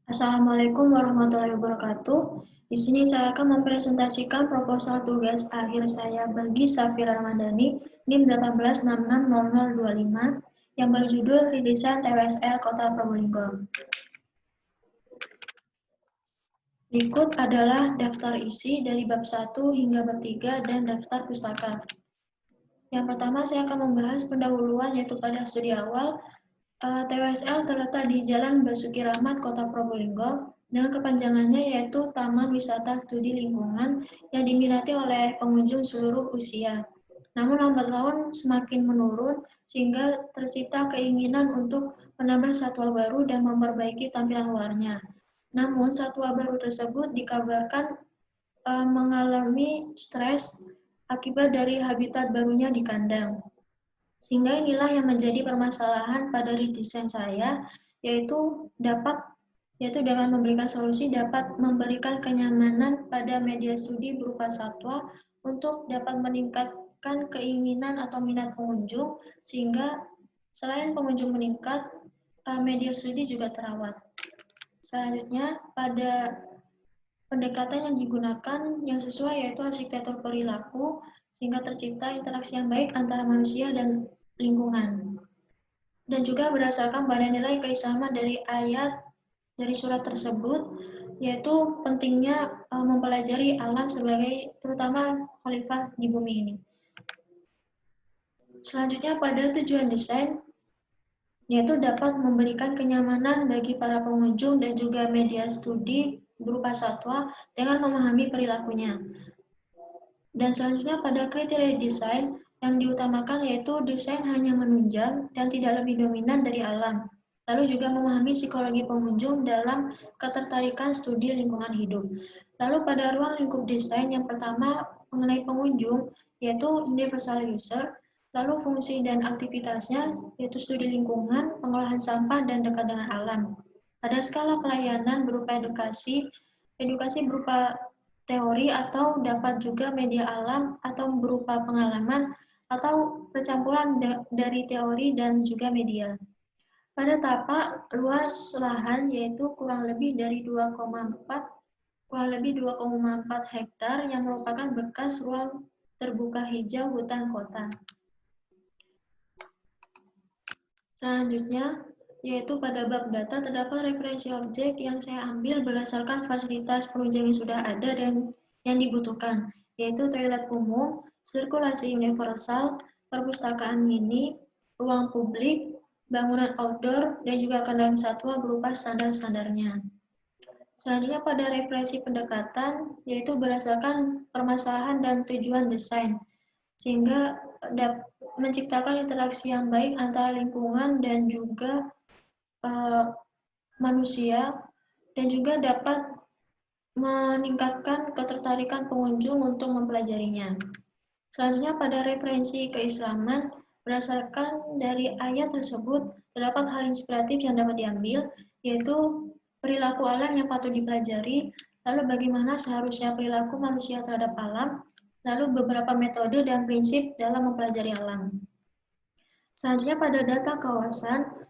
Assalamualaikum warahmatullahi wabarakatuh. Di sini saya akan mempresentasikan proposal tugas akhir saya bagi Safira Ramadhani NIM 18660025 yang berjudul Redesign TWSL Kota Probolinggo. Berikut adalah daftar isi dari bab 1 hingga bab 3 dan daftar pustaka. Yang pertama saya akan membahas pendahuluan yaitu pada studi awal. TWSL terletak di Jalan Basuki Rahmat, Kota Probolinggo, dengan kepanjangannya yaitu Taman Wisata Studi Lingkungan yang diminati oleh pengunjung seluruh usia. Namun lambat laun semakin menurun sehingga tercipta keinginan untuk menambah satwa baru dan memperbaiki tampilan luarnya. Namun satwa baru tersebut dikabarkan mengalami stres akibat dari habitat barunya di kandang. Sehingga inilah yang menjadi permasalahan pada redesign saya, yaitu dengan memberikan solusi dapat memberikan kenyamanan pada media studi berupa satwa untuk dapat meningkatkan keinginan atau minat pengunjung, sehingga selain pengunjung meningkat, media studi juga terawat. Selanjutnya, pada pendekatan yang digunakan yang sesuai yaitu arsitektur perilaku, sehingga tercipta interaksi yang baik antara manusia dan lingkungan. Dan juga berdasarkan pada nilai keislaman dari ayat dari surat tersebut, yaitu pentingnya mempelajari alam sebagai terutama khalifah di bumi ini. Selanjutnya pada tujuan desain, yaitu dapat memberikan kenyamanan bagi para pengunjung dan juga media studi berupa satwa dengan memahami perilakunya. Dan selanjutnya pada kriteria desain yang diutamakan yaitu desain hanya menunjang dan tidak lebih dominan dari alam. Lalu juga memahami psikologi pengunjung dalam ketertarikan studi lingkungan hidup. Lalu pada ruang lingkup desain yang pertama mengenai pengunjung yaitu universal user, lalu fungsi dan aktivitasnya yaitu studi lingkungan, pengolahan sampah dan dekat dengan alam. Ada skala pelayanan berupa edukasi berupa teori atau dapat juga media alam atau berupa pengalaman atau percampuran dari teori dan juga media. Pada tapak luas lahan yaitu kurang lebih 2,4 hektar yang merupakan bekas ruang terbuka hijau hutan kota. Selanjutnya, yaitu pada bab data terdapat referensi objek yang saya ambil berdasarkan fasilitas penunjang yang sudah ada dan yang dibutuhkan, yaitu toilet umum, sirkulasi universal, perpustakaan mini, ruang publik, bangunan outdoor, dan juga kandang satwa berupa standar-standarnya. Selanjutnya pada referensi pendekatan, yaitu berdasarkan permasalahan dan tujuan desain, sehingga menciptakan interaksi yang baik antara lingkungan dan juga manusia, dan juga dapat meningkatkan ketertarikan pengunjung untuk mempelajarinya. Selanjutnya pada referensi keislaman, berdasarkan dari ayat tersebut, terdapat hal inspiratif yang dapat diambil, yaitu perilaku alam yang patut dipelajari, lalu bagaimana seharusnya perilaku manusia terhadap alam, lalu beberapa metode dan prinsip dalam mempelajari alam. Selanjutnya pada data kawasan,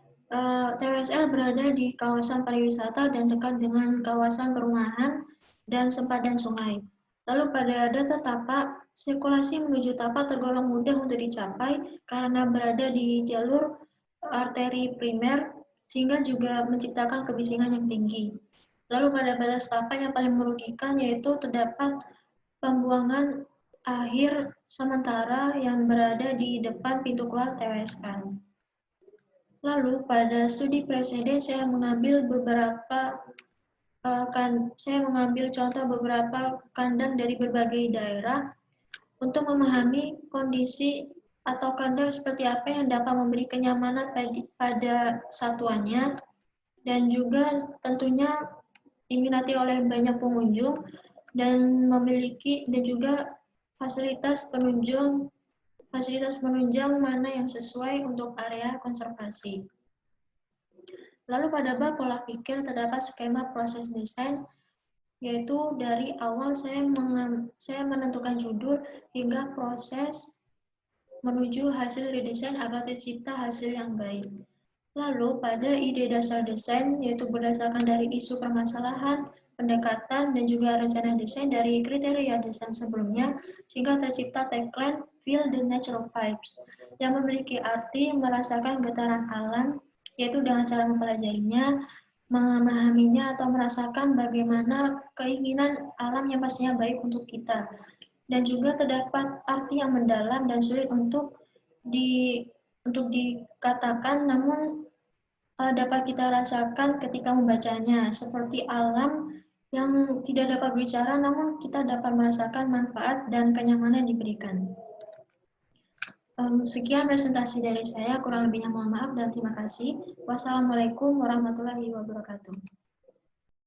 TWSL berada di kawasan pariwisata dan dekat dengan kawasan perumahan dan sempadan sungai. Lalu pada data tapak, sirkulasi menuju tapak tergolong mudah untuk dicapai karena berada di jalur arteri primer, sehingga juga menciptakan kebisingan yang tinggi. Lalu pada batas tapak yang paling merugikan yaitu terdapat pembuangan akhir sementara yang berada di depan pintu keluar TWSL. Lalu pada studi preseden saya mengambil contoh beberapa kandang dari berbagai daerah untuk memahami kondisi atau kandang seperti apa yang dapat memberi kenyamanan pada satwanya dan juga tentunya diminati oleh banyak pengunjung dan memiliki dan juga fasilitas penunjang mana yang sesuai untuk area konservasi. Lalu pada bab pola pikir terdapat skema proses desain, yaitu dari awal saya menentukan judul hingga proses menuju hasil redesign agar tercipta hasil yang baik. Lalu pada ide dasar desain, yaitu berdasarkan dari isu permasalahan, pendekatan, dan juga rencana desain dari kriteria desain sebelumnya, sehingga tercipta tagline Feel the Natural Vibes, yang memiliki arti merasakan getaran alam, yaitu dengan cara mempelajarinya, memahaminya, atau merasakan bagaimana keinginan alam yang pastinya baik untuk kita. Dan juga terdapat arti yang mendalam dan sulit untuk dikatakan, namun dapat kita rasakan ketika membacanya, seperti alam yang tidak dapat berbicara, namun kita dapat merasakan manfaat dan kenyamanan yang diberikan. Sekian presentasi dari saya, kurang lebihnya mohon maaf dan terima kasih. Wassalamualaikum warahmatullahi wabarakatuh.